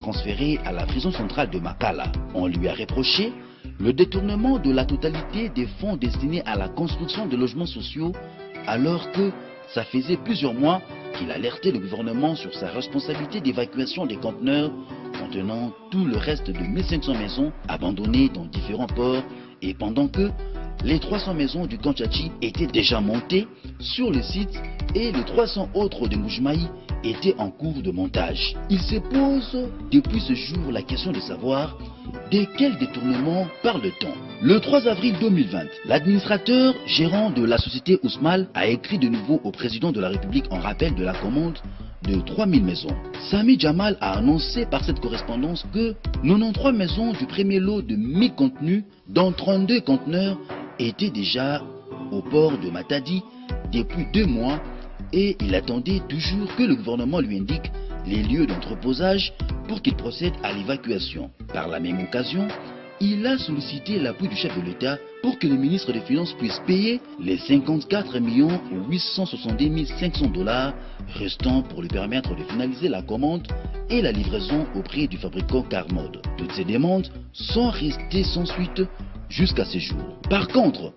transféré à la prison centrale de Makala. On lui a reproché le détournement de la totalité des fonds destinés à la construction de logements sociaux, alors que ça faisait plusieurs mois qu'il alertait le gouvernement sur sa responsabilité d'évacuation des conteneurs contenant tout le reste de 1500 maisons abandonnées dans différents ports, et pendant que les 300 maisons du Kanchachi étaient déjà montées sur le site et les 300 autres de Mbuji-Mayi étaient en cours de montage. Il se pose depuis ce jour la question de savoir de quel détournement parle-t-on. Le 3 avril 2020, l'administrateur gérant de la société Ousmal a écrit de nouveau au président de la République en rappel de la commande de 3000 maisons. Sami Jamal a annoncé par cette correspondance que 93 maisons du premier lot de 1000 contenus, dont 32 conteneurs, étaient déjà au port de Matadi depuis 2 mois, et il attendait toujours que le gouvernement lui indique les lieux d'entreposage pour qu'il procède à l'évacuation. Par la même occasion, il a sollicité l'appui du chef de l'État pour que le ministre des Finances puisse payer les 54 870 500 $ restants pour lui permettre de finaliser la commande et la livraison auprès du fabricant Carmode. Toutes ces demandes sont restées sans suite jusqu'à ce jour. Par contre,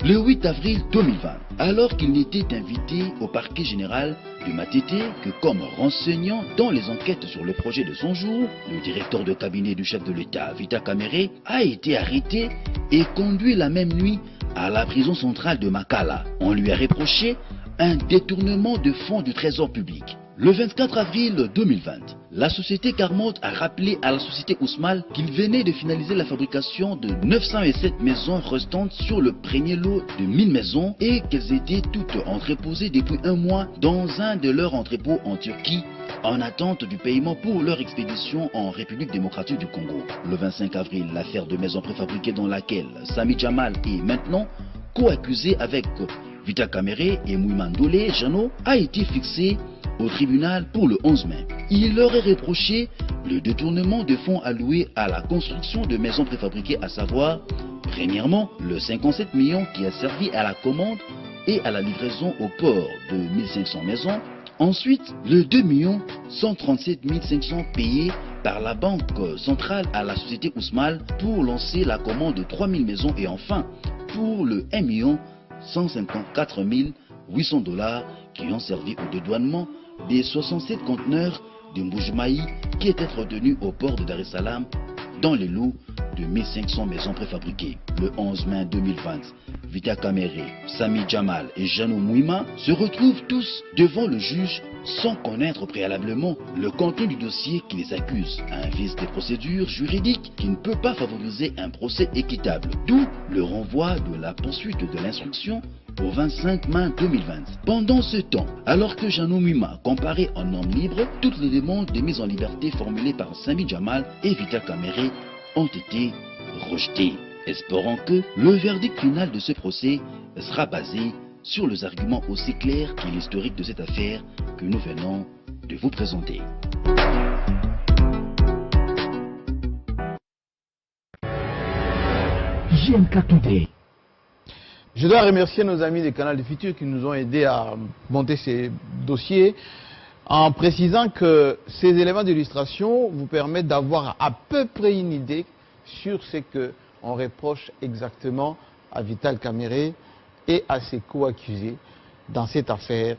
le 8 avril 2020, alors qu'il n'était invité au parquet général de Matete que comme renseignant dans les enquêtes sur le projet de son jour, le directeur de cabinet du chef de l'État, Vita Kamere, a été arrêté et conduit la même nuit à la prison centrale de Makala. On lui a reproché un détournement de fonds du trésor public. Le 24 avril 2020, la société Carmode a rappelé à la société Ousmal qu'il venait de finaliser la fabrication de 907 maisons restantes sur le premier lot de 1000 maisons et qu'elles étaient toutes entreposées depuis 1 mois dans un de leurs entrepôts en Turquie en attente du paiement pour leur expédition en République démocratique du Congo. Le 25 avril, l'affaire de maisons préfabriquées dans laquelle Sami Jamal est maintenant co-accusé avec Vita Kamere et Mouimandole Jano a été fixée au tribunal pour le 11 mai. Il leur est reproché le détournement de fonds alloués à la construction de maisons préfabriquées, à savoir, premièrement, le 57 millions qui a servi à la commande et à la livraison au port de 1500 maisons, ensuite, le 2 137 500 payés par la Banque centrale à la société Ousmal pour lancer la commande de 3000 maisons, et enfin, pour le 1 154 800 $ qui ont servi au dédouanement des 67 conteneurs de Mbuji-Mayi qui étaient retenus au port de Dar es Salaam dans les lots de 1500 maisons préfabriquées. Le 11 mai 2020, Vita Kamere, Sami Jamal et Jano Mouima se retrouvent tous devant le juge sans connaître préalablement le contenu du dossier qui les accuse. Un vice des procédures juridiques qui ne peut pas favoriser un procès équitable. D'où le renvoi de la poursuite de l'instruction au 25 mai 2020. Pendant ce temps, alors que Jano Mouima comparait en homme libre, toutes les demandes de mise en liberté formulées par Sami Jamal et Vita Kamere ont été rejetées, espérant que le verdict final de ce procès sera basé sur les arguments aussi clairs que l'historique de cette affaire que nous venons de vous présenter. Je dois remercier nos amis des Canal du Futur qui nous ont aidés à monter ces dossiers, en précisant que ces éléments d'illustration vous permettent d'avoir à peu près une idée sur ce qu'on reproche exactement à Vital Kamere et à ses co-accusés dans cette affaire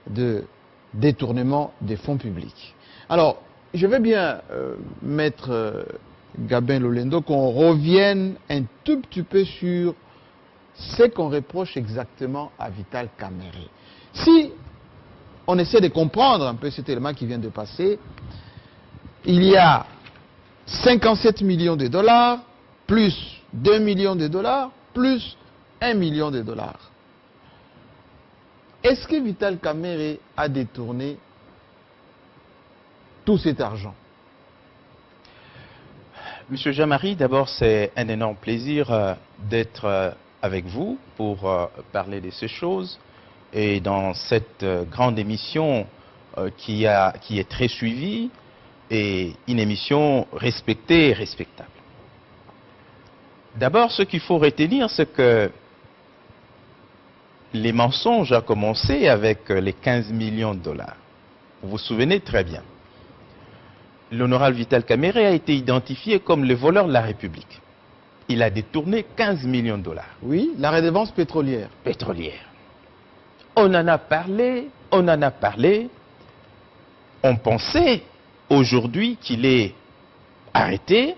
de détournement des fonds publics. Alors, je vais bien, Maître Gabin Lolendo, qu'on revienne un tout petit peu sur ce qu'on reproche exactement à Vital Kamere. Si on essaie de comprendre un peu cet élément qui vient de passer, il y a 57 millions de dollars, plus 2 millions de dollars, plus 1 million de dollars. Est-ce que Vital Kamere a détourné tout cet argent? Monsieur Jean-Marie, d'abord c'est un énorme plaisir d'être avec vous pour parler de ces choses et dans cette grande émission qui est très suivie et une émission respectée et respectable. D'abord, ce qu'il faut retenir, c'est que les mensonges ont commencé avec les 15 millions de dollars. Vous vous souvenez très bien. l'honorable Vital Kamerhe a été identifié comme le voleur de la République. Il a détourné 15 millions de dollars. Oui, la redevance pétrolière. Pétrolière. On en a parlé, on en a parlé. On pensait aujourd'hui qu'il est arrêté.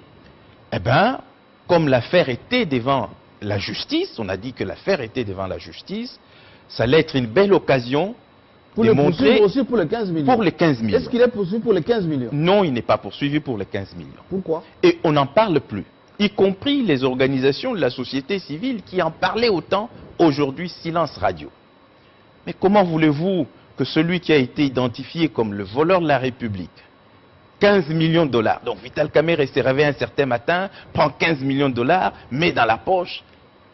Eh bien, comme l'affaire était devant la justice, on a dit que l'affaire était devant la justice, ça allait être une belle occasion Pour de le montrer... poursuivre aussi pour les 15 millions. Pour les 15 millions. Est-ce qu'il est poursuivi pour les 15 millions? Non, il n'est pas poursuivi pour les 15 millions. Pourquoi? Et on n'en parle plus, y compris les organisations de la société civile qui en parlaient autant. Aujourd'hui, silence radio. Mais comment voulez-vous que celui qui a été identifié comme le voleur de la République, 15 millions de dollars, donc Vital Kamerhe s'est réveillé un certain matin, prend 15 millions de dollars, met dans la poche.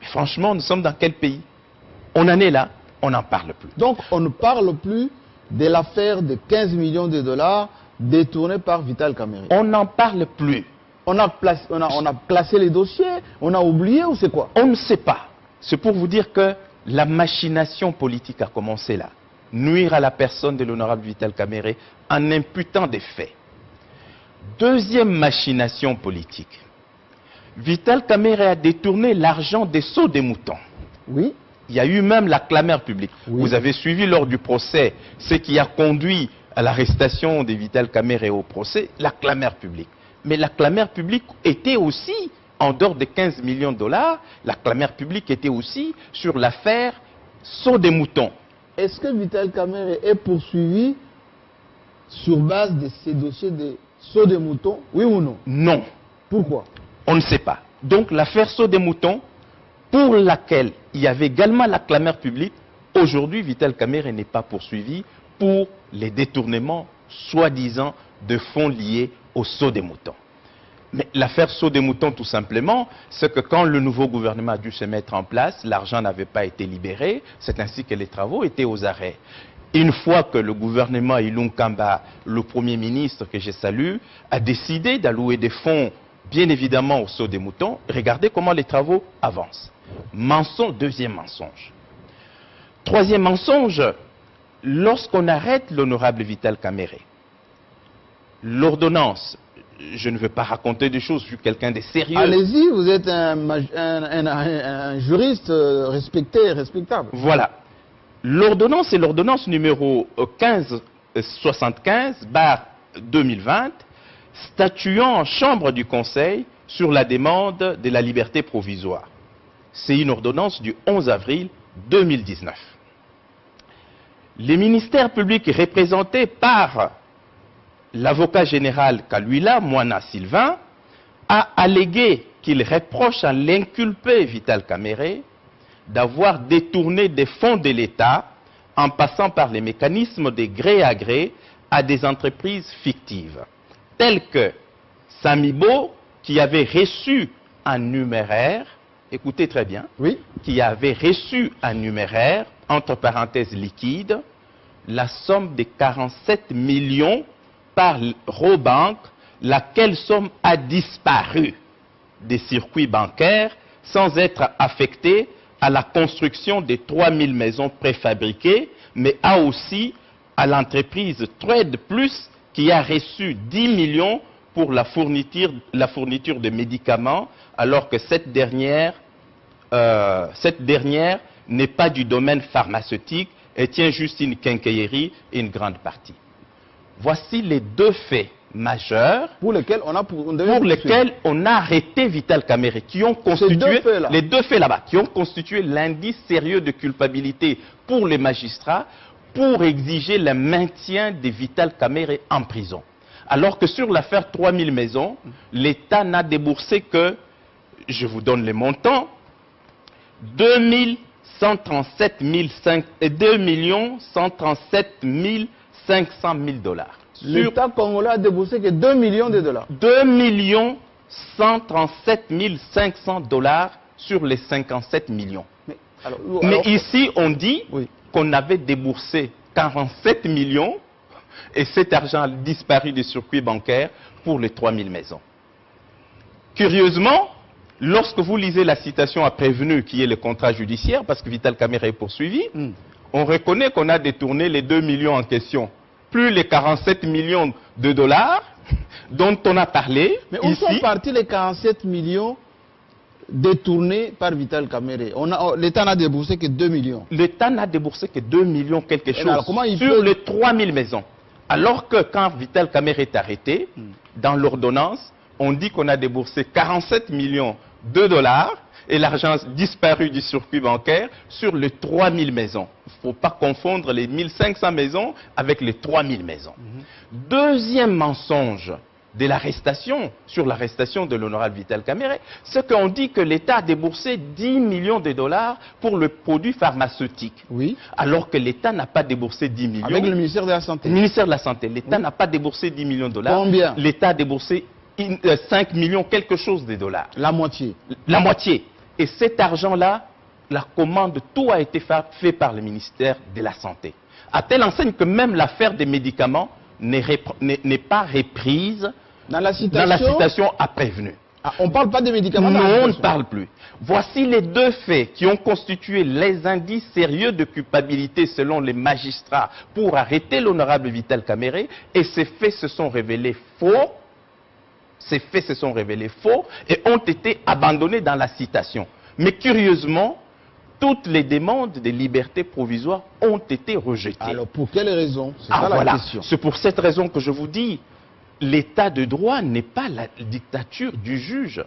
Mais franchement, nous sommes dans quel pays? On en est là, on n'en parle plus. Donc, on ne parle plus de l'affaire de 15 millions de dollars détournés par Vital Kamerhe. On n'en parle plus. On a classé les dossiers, on a oublié ou c'est quoi? On ne sait pas. C'est pour vous dire que la machination politique a commencé là. Nuire à la personne de l'honorable Vital Kamerhe en imputant des faits. Deuxième machination politique. Vital Kamerhe a détourné l'argent des sceaux des moutons. Oui. Il y a eu même la clameur publique. Oui. Vous avez suivi lors du procès ce qui a conduit à l'arrestation de Vital Kamerhe au procès, la clameur publique. Mais la clameur publique était aussi, en dehors de 15 millions de dollars, la clameur publique était aussi sur l'affaire sceaux des moutons. Est-ce que Vital Kamerhe est poursuivi sur base de ces dossiers de sceaux de moutons, oui ou non? Non. Pourquoi? On ne sait pas. Donc l'affaire sceaux des moutons, pour laquelle il y avait également la clameur publique, aujourd'hui Vital Kamerhe n'est pas poursuivi pour les détournements soi-disant de fonds liés au sceaux des moutons. Mais l'affaire sceaux des moutons, tout simplement, c'est que quand le nouveau gouvernement a dû se mettre en place, l'argent n'avait pas été libéré, c'est ainsi que les travaux étaient aux arrêts. Une fois que le gouvernement Ilunga Kamba, le Premier ministre que je salue, a décidé d'allouer des fonds, bien évidemment, au sceaux des moutons, regardez comment les travaux avancent. Mensonge, deuxième mensonge. Troisième mensonge, lorsqu'on arrête l'honorable Vital Kamerhe, l'ordonnance, je ne veux pas raconter des choses, je suis quelqu'un de sérieux. Allez-y, vous êtes un juriste respecté, respectable. Voilà. L'ordonnance est l'ordonnance numéro 1575/2020, statuant en chambre du Conseil sur la demande de la liberté provisoire. C'est une ordonnance du 11 avril 2019. Les ministères publics représentés par l'avocat général Kaluila Moana Sylvain a allégué qu'il reproche à l'inculpé Vital Kamerhe d'avoir détourné des fonds de l'État en passant par les mécanismes de gré à gré à des entreprises fictives, telles que Samibo, qui avait reçu en numéraire, écoutez très bien, Oui. qui avait reçu en numéraire, entre parenthèses liquide, la somme de 47 millions par Robank, laquelle somme a disparu des circuits bancaires sans être affectée à la construction de 3000 maisons préfabriquées, mais a aussi à l'entreprise Trade Plus qui a reçu 10 millions pour la fourniture de médicaments, alors que cette dernière n'est pas du domaine pharmaceutique et tient juste une quincaillerie et une grande partie. Voici les deux faits majeurs Pour lesquels on a arrêté Vital Kamerhe, qui ont constitué les deux faits là-bas, qui ont constitué l'indice sérieux de culpabilité pour les magistrats pour exiger le maintien de Vital Kamerhe en prison. Alors que sur l'affaire 3000 maisons, l'État n'a déboursé que, je vous donne les montants, 2 137 500 000 dollars. L'État congolais a déboursé que 2 millions de dollars. 2 137 500 dollars sur les 57 millions. Mais ici, on dit qu'on avait déboursé 47 millions et cet argent a disparu des circuits bancaires pour les 3000 maisons. Curieusement, lorsque vous lisez la citation à prévenu qui est le contrat judiciaire, parce que Vital Kamerhe est poursuivi, on reconnaît qu'on a détourné les 2 millions en question, plus les 47 millions de dollars dont on a parlé Mais où ici. sont partis les 47 millions détournés par Vital Kamerhe? L'État n'a déboursé que 2 millions. L'État n'a déboursé que 2 millions quelque chose alors, comment il sur peut... les 3000 maisons. Alors que quand Vital Kamerhe est arrêté, dans l'ordonnance, on dit qu'on a déboursé 47 millions de dollars et l'argent disparu du circuit bancaire sur les 3000 maisons. Il ne faut pas confondre les 1500 maisons avec les 3000 maisons. Deuxième mensonge de l'arrestation, sur l'arrestation de l'honorable Vital Kamerhe, c'est qu'on dit que l'État a déboursé 10 millions de dollars pour le produit pharmaceutique. Oui. Alors que l'État n'a pas déboursé 10 millions. Avec le ministère de la Santé. Le ministère de la Santé. L'État n'a pas déboursé 10 millions de dollars. Combien? L'État a déboursé 5 millions quelque chose de dollars. La moitié. La moitié. Et cet argent-là, la commande, tout a été fait par le ministère de la Santé. À telle enseigne que même l'affaire des médicaments n'est pas reprise Dans la citation à prévenu. Ah, on ne parle pas des médicaments. Non, on ne parle plus. Voici les deux faits qui ont constitué les indices sérieux de culpabilité selon les magistrats pour arrêter l'honorable Vital Kamerhe. Et ces faits se sont révélés faux. Ces faits se sont révélés faux et ont été abandonnés dans la citation. Mais curieusement, toutes les demandes de liberté provisoire ont été rejetées. Alors pour quelle raison? C'est ça voilà. la question. C'est pour cette raison que je vous dis, l'état de droit n'est pas la dictature du juge.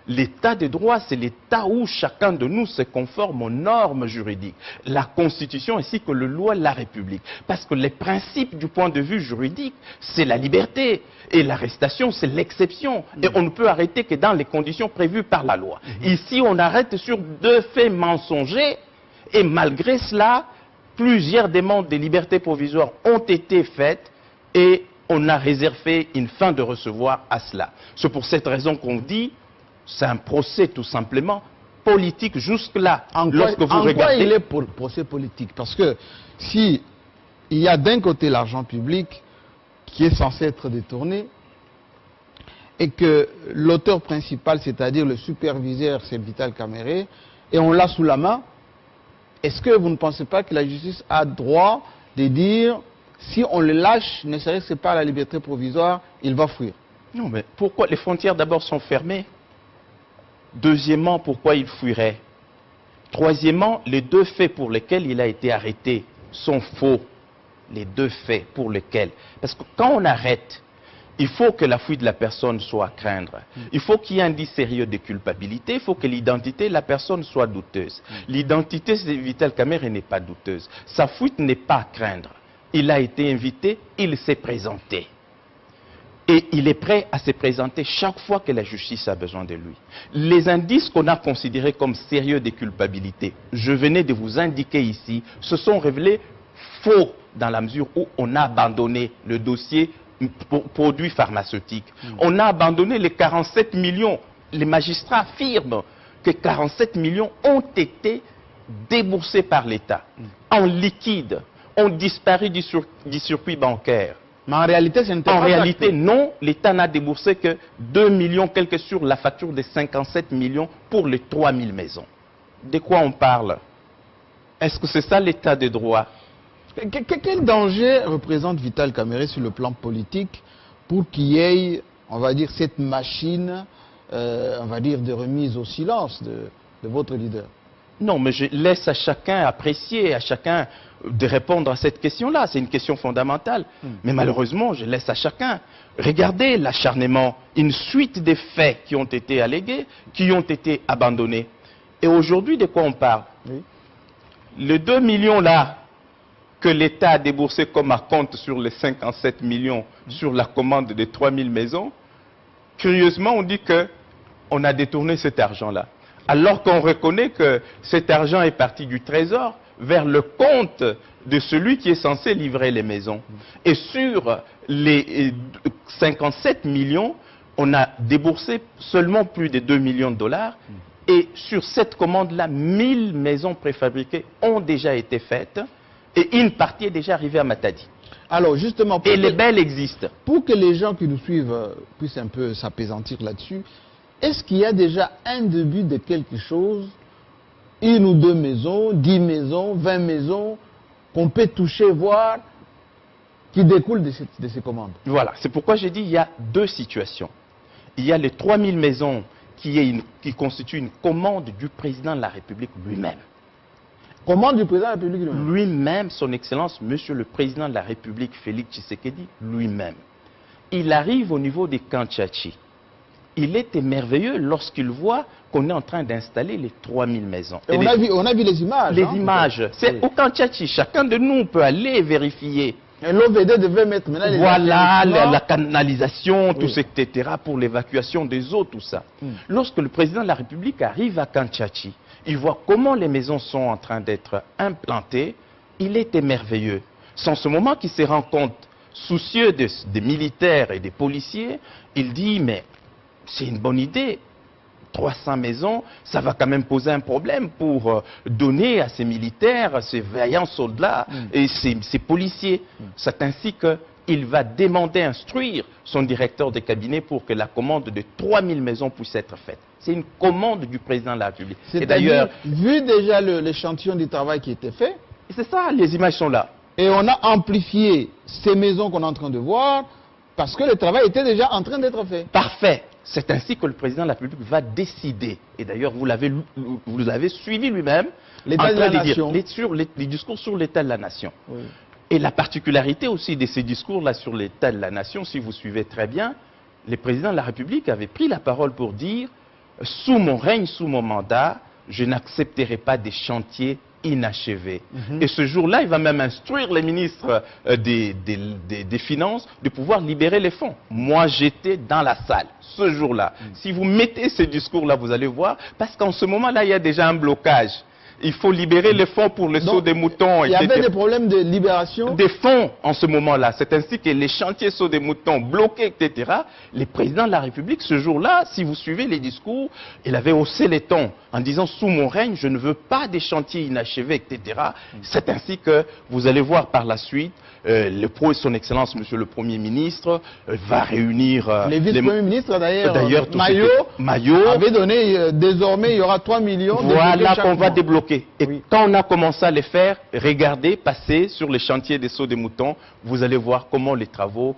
L'état de droit, c'est l'état où chacun de nous se conforme aux normes juridiques, la Constitution ainsi que les lois de la République. Parce que les principes du point de vue juridique, c'est la liberté. Et l'arrestation, c'est l'exception. Et on ne peut arrêter que dans les conditions prévues par la loi. Ici, on arrête sur deux faits mensongers. Et malgré cela, plusieurs demandes de liberté provisoire ont été faites et on a réservé une fin de recevoir à cela. C'est pour cette raison qu'on dit, c'est un procès tout simplement politique jusque-là. Lorsque vous regardez... quoi il est pour procès politique? Parce que si il y a d'un côté l'argent public qui est censé être détourné et que l'auteur principal, c'est-à-dire le superviseur, c'est Vital Kamerhe, et on l'a sous la main, est-ce que vous ne pensez pas que la justice a droit de dire si on le lâche, ne serait-ce pas la liberté provisoire, il va fuir? Non, mais pourquoi les frontières d'abord sont fermées? Deuxièmement, pourquoi il fuirait? Troisièmement, les deux faits pour lesquels il a été arrêté sont faux. Les deux faits pour lesquels. Parce que quand on arrête, il faut que la fuite de la personne soit à craindre. Il faut qu'il y ait un indice sérieux de culpabilité. Il faut que l'identité de la personne soit douteuse. L'identité de Vital Kamerhe n'est pas douteuse. Sa fuite n'est pas à craindre. Il a été invité, il s'est présenté. Et il est prêt à se présenter chaque fois que la justice a besoin de lui. Les indices qu'on a considérés comme sérieux de culpabilité, je venais de vous indiquer ici, se sont révélés faux dans la mesure où on a abandonné le dossier produits pharmaceutiques. On a abandonné les 47 millions. Les magistrats affirment que 47 millions ont été déboursés par l'État en liquide, ont disparu du circuit bancaire. Mais en réalité, ce n'était pas En réalité, non, l'État n'a déboursé que 2 millions quelque sur la facture de 57 millions pour les 3000 maisons. De quoi on parle? Est-ce que c'est ça l'état de droit? Quel danger représente Vital Kamerhe sur le plan politique pour qu'il y ait, on va dire, cette machine, on va dire, de remise au silence de votre leader? Non, mais je laisse à chacun apprécier, à chacun de répondre à cette question-là. C'est une question fondamentale. Mais malheureusement, je laisse à chacun. Regardez l'acharnement, une suite de faits qui ont été allégués, qui ont été abandonnés. Et aujourd'hui, de quoi on parle? Les 2 millions-là que l'État a déboursé comme acompte sur les 57 millions sur la commande des 3000 maisons, curieusement, on dit qu'on a détourné cet argent-là. Alors qu'on reconnaît que cet argent est parti du trésor vers le compte de celui qui est censé livrer les maisons. Et sur les 57 millions, on a déboursé seulement plus de 2 millions de dollars. Et sur cette commande-là, 1000 maisons préfabriquées ont déjà été faites. Et une partie est déjà arrivée à Matadi. Alors justement, et les belles existent. Pour que les gens qui nous suivent puissent un peu s'apaisantir là-dessus, est-ce qu'il y a déjà un début de quelque chose, une ou deux maisons, 10 maisons, 20 maisons, qu'on peut toucher, voir, qui découlent de ces commandes. Voilà, c'est pourquoi j'ai dit il y a deux situations. Il y a les 3000 maisons qui constituent une commande du président de la République lui-même. Commande du président de la République lui-même? Lui-même, son Excellence, Monsieur le Président de la République, Félix Tshisekedi, lui-même. Il arrive au niveau des Kanchachi. Il était merveilleux lorsqu'il voit qu'on est en train d'installer les 3000 maisons. Et on a vu les images. Les images. C'est au Kanchachi. Chacun de nous peut aller vérifier. Et l'OVD devait mettre maintenant les voilà la canalisation, tout ça, etc. pour l'évacuation des eaux, tout ça. Lorsque le président de la République arrive à Kanchachi, il voit comment les maisons sont en train d'être implantées. Il était merveilleux. C'est en ce moment qu'il se rend compte, soucieux des militaires et des policiers, il dit, mais c'est une bonne idée. 300 maisons, ça va quand même poser un problème pour donner à ces militaires, à ces vaillants soldats et ces policiers. C'est ainsi qu'il va demander, instruire son directeur de cabinet pour que la commande de 3000 maisons puisse être faite. C'est une commande du président de la République. Et d'ailleurs, vu déjà l'échantillon du travail qui était fait, c'est ça, les images sont là. Et on a amplifié ces maisons qu'on est en train de voir parce que le travail était déjà en train d'être fait. Parfait. C'est ainsi que le président de la République va décider. Et d'ailleurs, vous l'avez suivi lui-même. L'état de la nation. Les discours sur l'état de la nation. Oui. Et la particularité aussi de ces discours-là sur l'état de la nation, si vous suivez très bien, le président de la République avait pris la parole pour dire « Sous mon règne, sous mon mandat, je n'accepterai pas des chantiers inachevé. Et ce jour-là, il va même instruire les ministres des Finances de pouvoir libérer les fonds. Moi, j'étais dans la salle ce jour-là. Si vous mettez ce discours-là, vous allez voir, parce qu'en ce moment-là, il y a déjà un blocage. Il faut libérer les fonds pour le saut des moutons. Il y avait des problèmes de libération des fonds en ce moment-là. C'est ainsi que les chantiers saut des moutons bloqués, etc. Les présidents de la République, ce jour-là, si vous suivez les discours, il avait haussé les tons en disant « Sous mon règne, je ne veux pas des chantiers inachevés, etc. » C'est ainsi que vous allez voir par la suite, son Excellence, Monsieur le Premier ministre, va réunir... les vice-premiers ministres, d'ailleurs, Maillot avait donné, désormais, il y aura 3 millions. Voilà qu'on va débloquer. Et oui. Quand on a commencé à les faire, regardez, passez sur les chantiers des sauts des moutons, vous allez voir comment les travaux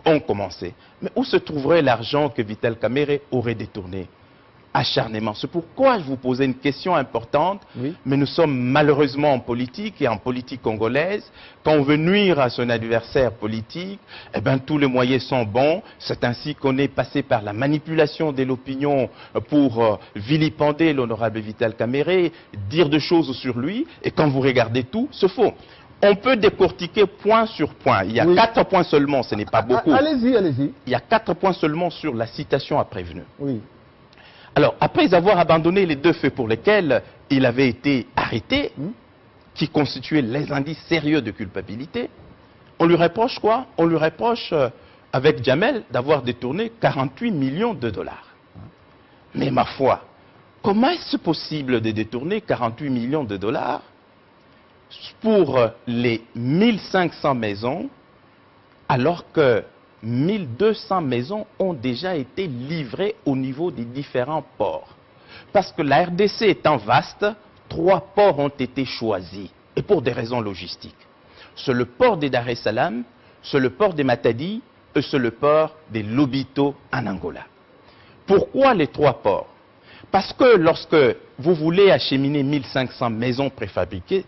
ont commencé. Mais où se trouverait l'argent que Vital Kamerhe aurait détourné? Acharnement. C'est pourquoi je vous posais une question importante, mais nous sommes malheureusement en politique et en politique congolaise. Quand on veut nuire à son adversaire politique, eh ben, tous les moyens sont bons. C'est ainsi qu'on est passé par la manipulation de l'opinion pour vilipender l'honorable Vital Kamerhe, dire des choses sur lui, et quand vous regardez tout, c'est faux. On peut décortiquer point sur point. Il y a 4 points seulement, ce n'est pas beaucoup. Allez-y, allez-y. Il y a 4 points seulement sur la citation à prévenu. Oui. Alors, après avoir abandonné les 2 faits pour lesquels il avait été arrêté, qui constituaient les indices sérieux de culpabilité, on lui reproche quoi? On lui reproche, avec Djamel, d'avoir détourné 48 millions de dollars. Mais ma foi, comment est-ce possible de détourner 48 millions de dollars pour les 1500 maisons, alors que 1200 maisons ont déjà été livrées au niveau des différents ports? Parce que la RDC étant vaste, 3 ports ont été choisis, et pour des raisons logistiques. C'est le port de Dar es Salaam, c'est le port de Matadi, et c'est le port de Lobito en Angola. Pourquoi les 3 ports? Parce que lorsque vous voulez acheminer 1500 maisons préfabriquées,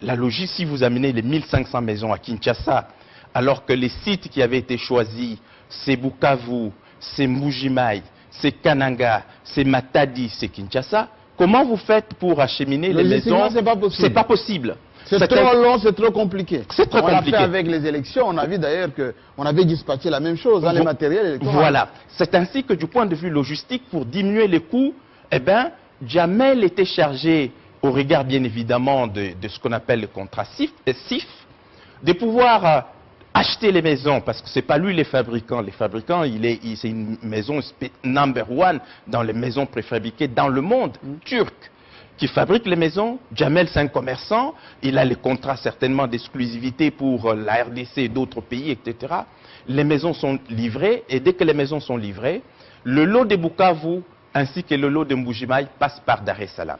la logique, si vous amenez les 1500 maisons à Kinshasa, alors que les sites qui avaient été choisis, c'est Bukavu, c'est Mbujimaï, c'est Kananga, c'est Matadi, c'est Kinshasa, comment vous faites pour acheminer les maisons? C'est pas possible. C'est trop long, c'est trop compliqué. C'est trop compliqué. On l'a fait avec les élections, on a vu d'ailleurs qu'on avait dispatché la même chose dans les matériels électoraux. Voilà. C'est ainsi que du point de vue logistique, pour diminuer les coûts, eh bien, Djamel était chargé, au regard bien évidemment de ce qu'on appelle le contrat CIF, de pouvoir acheter les maisons, parce que ce n'est pas lui les fabricants. Les fabricants, c'est une maison number 1 dans les maisons préfabriquées dans le monde, turque, qui fabrique les maisons. Djamel, c'est un commerçant, il a les contrats certainement d'exclusivité pour la RDC et d'autres pays, etc. Les maisons sont livrées, et dès que les maisons sont livrées, le lot de Bukavu ainsi que le lot de Mbujimaï passe par Dar es Salaam.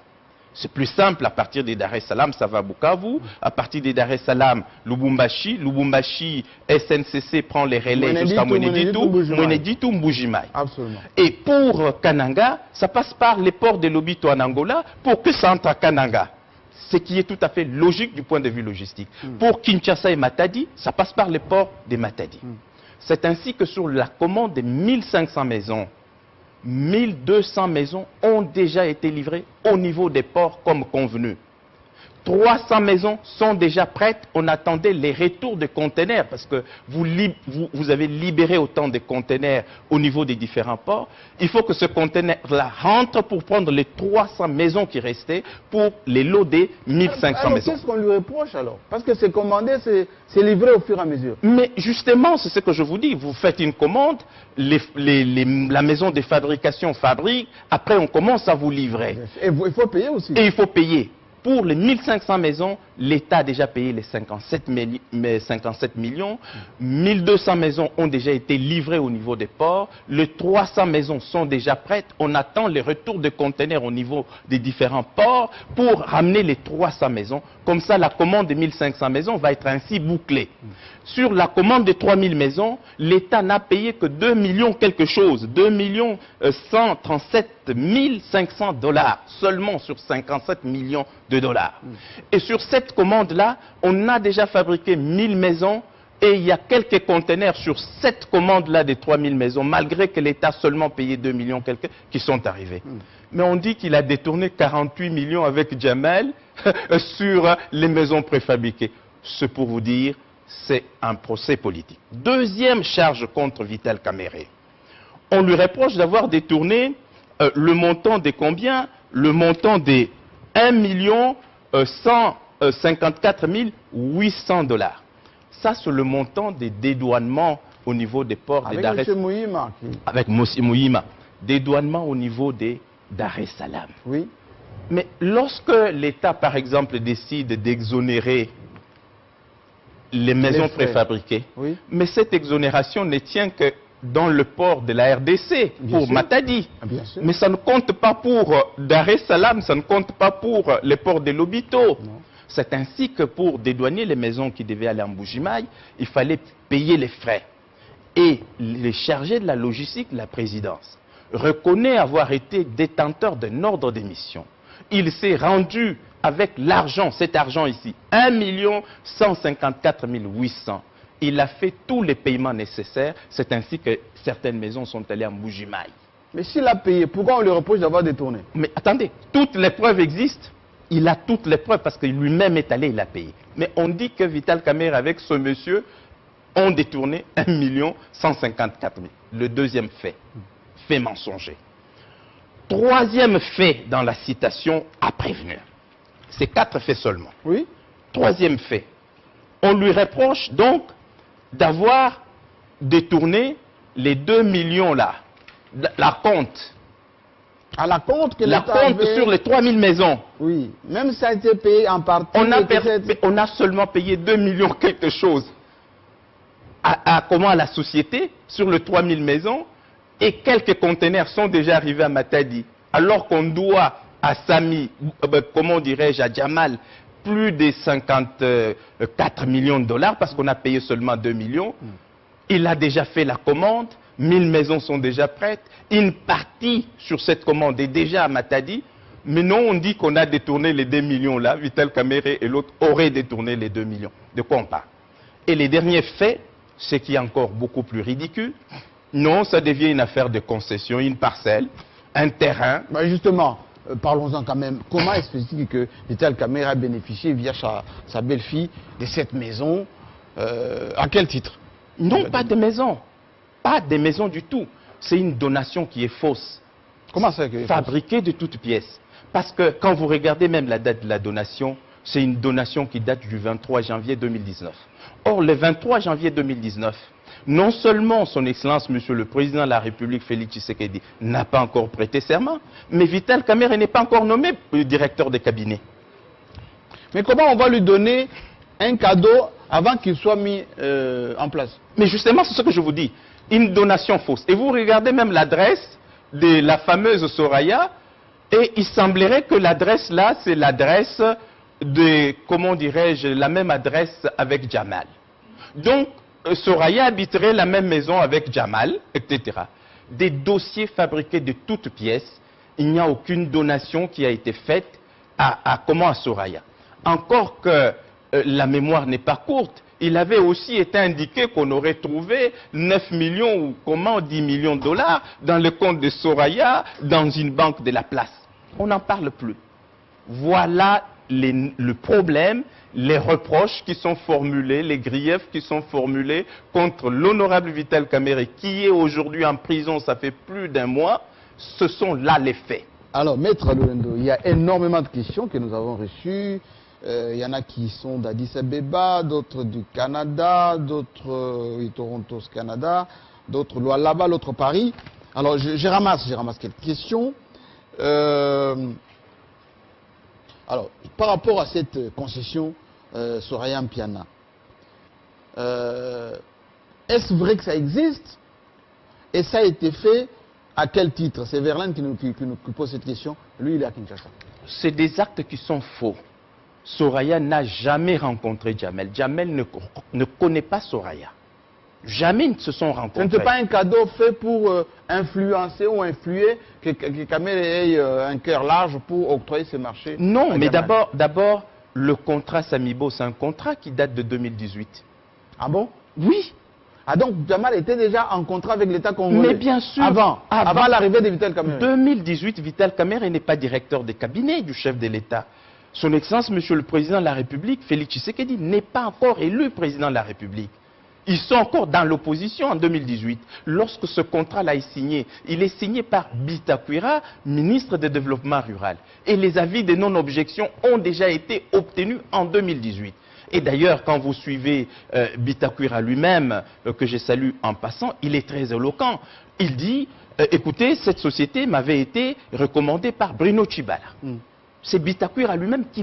C'est plus simple, à partir des Dar es Salaam, ça va à Bukavu. À partir des Dar es Salaam, Lubumbashi. Lubumbashi, SNCC prend les relais jusqu'à Mweneditu, Mbujimai. Absolument. Et pour Kananga, ça passe par les ports de Lobito en Angola pour que ça entre à Kananga. Ce qui est tout à fait logique du point de vue logistique. Pour Kinshasa et Matadi, ça passe par les ports de Matadi. C'est ainsi que sur la commande de 1500 maisons, 1200 maisons ont déjà été livrées au niveau des ports comme convenu. 300 maisons sont déjà prêtes. On attendait les retours de conteneurs parce que vous avez libéré autant de conteneurs au niveau des différents ports. Il faut que ce conteneur-là rentre pour prendre les 300 maisons qui restaient pour les lots des 1500 maisons. Qu'est-ce qu'on lui reproche alors? Parce que c'est commandé, c'est livré au fur et à mesure. Mais justement, c'est ce que je vous dis. Vous faites une commande, la maison de fabrication fabrique, après on commence à vous livrer. Et il faut payer aussi. Et il faut payer. Pour les 1500 maisons, l'État a déjà payé les 57 millions. 1200 maisons ont déjà été livrées au niveau des ports. Les 300 maisons sont déjà prêtes. On attend les retours de conteneurs au niveau des différents ports pour ramener les 300 maisons. Comme ça, la commande de 1500 maisons va être ainsi bouclée. Sur la commande de 3000 maisons, l'État n'a payé que 2 millions quelque chose. 2 137 500 dollars seulement sur 57 millions de dollars. Et sur cette commande-là, on a déjà fabriqué 1000 maisons et il y a quelques conteneurs sur cette commande-là des 3000 maisons, malgré que l'État seulement payé 2 millions quelques, qui sont arrivés. Mais on dit qu'il a détourné 48 millions avec Jamal sur les maisons préfabriquées. C'est pour vous dire, c'est un procès politique. Deuxième charge contre Vital Kamerhe. On lui reproche d'avoir détourné le montant de combien? Le montant des 1 154 800 dollars. Ça, c'est le montant des dédouanements au niveau des ports de Dar es Salaam. Avec M. Mouhima. Dédouanements au niveau des Dar es Salaam. Oui. Mais lorsque l'État, par exemple, décide d'exonérer les maisons préfabriquées, oui. Mais cette exonération ne tient que dans le port de la RDC, pour Matadi. Mais ça ne compte pas pour Dar es Salaam, ça ne compte pas pour les ports de Lobito. C'est ainsi que pour dédouaner les maisons qui devaient aller en Mbujimai, il fallait payer les frais. Et les chargés de la logistique, la présidence, reconnaît avoir été détenteur d'un ordre de mission. Il s'est rendu avec l'argent, cet argent ici, 1 154 800. Il a fait tous les paiements nécessaires. C'est ainsi que certaines maisons sont allées en Mbujimai. Mais s'il a payé, pourquoi on lui reproche d'avoir détourné? Mais attendez, toutes les preuves existent. Il a toutes les preuves parce que lui-même est allé, il a payé. Mais on dit que Vital Kamerhe avec ce monsieur ont détourné 1 154 000. Le deuxième fait, fait mensonger. Troisième fait dans la citation à prévenir. C'est 4 faits seulement. Oui. Troisième fait, on lui reproche donc d'avoir détourné les 2 millions là, la compte. À la compte que la compte avait... sur les 3000 maisons. Oui, même ça a été payé en partie. On a seulement payé 2 millions quelque chose à la société sur les 3000 maisons et quelques conteneurs sont déjà arrivés à Matadi. Alors qu'on doit à Sami, comment dirais-je, à Jamal, plus de 54 millions de dollars parce qu'on a payé seulement 2 millions. Il a déjà fait la commande, 1000 maisons sont déjà prêtes. Une partie sur cette commande est déjà à Matadi. Mais non, on dit qu'on a détourné les 2 millions là. Vital Kamerhe et l'autre auraient détourné les 2 millions. De quoi on parle? Et les derniers faits, ce qui est encore beaucoup plus ridicule, non, ça devient une affaire de concession, une parcelle, un terrain. Ben justement, parlons-en quand même. Comment est-ce que Vital Kamerhe a bénéficié via sa belle-fille de cette maison? À quel titre? Non, pas de maison. Pas de maison du tout. C'est une donation qui est fausse. Comment ça que fabriquée de toutes pièces. Parce que quand vous regardez même la date de la donation, c'est une donation qui date du 23 janvier 2019. Or, le 23 janvier 2019, non seulement son Excellence, Monsieur le Président de la République, Félix Tshisekedi, n'a pas encore prêté serment, mais Vital Kamerhe n'est pas encore nommé directeur de cabinet. Mais comment on va lui donner un cadeau avant qu'il soit mis en place? Mais justement, c'est ce que je vous dis. Une donation fausse. Et vous regardez même l'adresse de la fameuse Soraya, Et il semblerait que l'adresse là, c'est l'adresse de, comment dirais-je, la même adresse avec Jamal. Donc, Soraya habiterait la même maison avec Jamal, etc. Des dossiers fabriqués de toutes pièces. Il n'y a aucune donation qui a été faite à Soraya. Encore que la mémoire n'est pas courte, il avait aussi été indiqué qu'on aurait trouvé 9 millions ou 10 millions de dollars dans le compte de Soraya, dans une banque de la place. On n'en parle plus. Voilà le problème, les reproches qui sont formulés, les griefs qui sont formulés contre l'honorable Vital Kamerhe, qui est aujourd'hui en prison, ça fait plus d'un mois. Ce sont là les faits. Alors, Maître Lolendo, il y a énormément de questions que nous avons reçues. Il y en a qui sont d'Addis Abeba, d'autres du Canada, d'autres Toronto, Canada, d'autres Lualaba, l'autre Paris. Alors, je ramasse quelques questions. Alors, par rapport à cette concession Soraya Mpiana, est-ce vrai que ça existe? Et ça a été fait à quel titre? C'est Verlaine qui nous pose cette question. Lui, il est à Kinshasa. C'est des actes qui sont faux. Soraya n'a jamais rencontré Jamel. Jamel ne connaît pas Soraya. Jamais ils ne se sont rencontrés. Ce n'était pas un cadeau fait pour influencer ou influer que Kamerhe ait un cœur large pour octroyer ses marchés? Non, mais d'abord, le contrat Samibo, c'est un contrat qui date de 2018. Ah bon? Oui. Ah donc Jamal était déjà en contrat avec l'État congolais? Mais bien sûr. Avant l'arrivée de Vital Kamerhe. 2018, Vital Kamerhe n'est pas directeur des cabinets du chef de l'État. Son Excellence, Monsieur le Président de la République, Félix Tshisekedi, n'est pas encore élu président de la République. Ils sont encore dans l'opposition en 2018. Lorsque ce contrat-là est signé, il est signé par Bitakwira, ministre du Développement rural. Et les avis de non-objection ont déjà été obtenus en 2018. Et d'ailleurs, quand vous suivez Bitakwira lui-même, que je salue en passant, il est très éloquent. Il dit, écoutez, cette société m'avait été recommandée par Bruno Tshibala. C'est Bitakwira lui-même qui